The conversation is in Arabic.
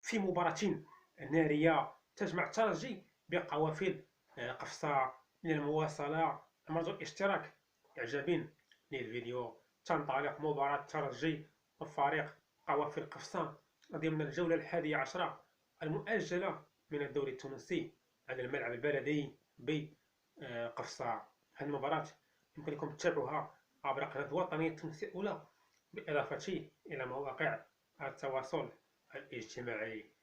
في مباراة نارية تجمع الترجي بقوافل قفصة من المواصلة. أمر الاشتراك إعجابي للفيديو. تنطلق مباراة الترجي وفريق قوافل قفصة ضمن الجولة 11 المؤجلة من الدوري التونسي على الملعب البلدي بقفصة. هذه المباراة يمكنكم تتابعوها عبر قناة الوطنية التونسية الأولى، بالإضافة إلى مواقع التواصل الاجتماعي.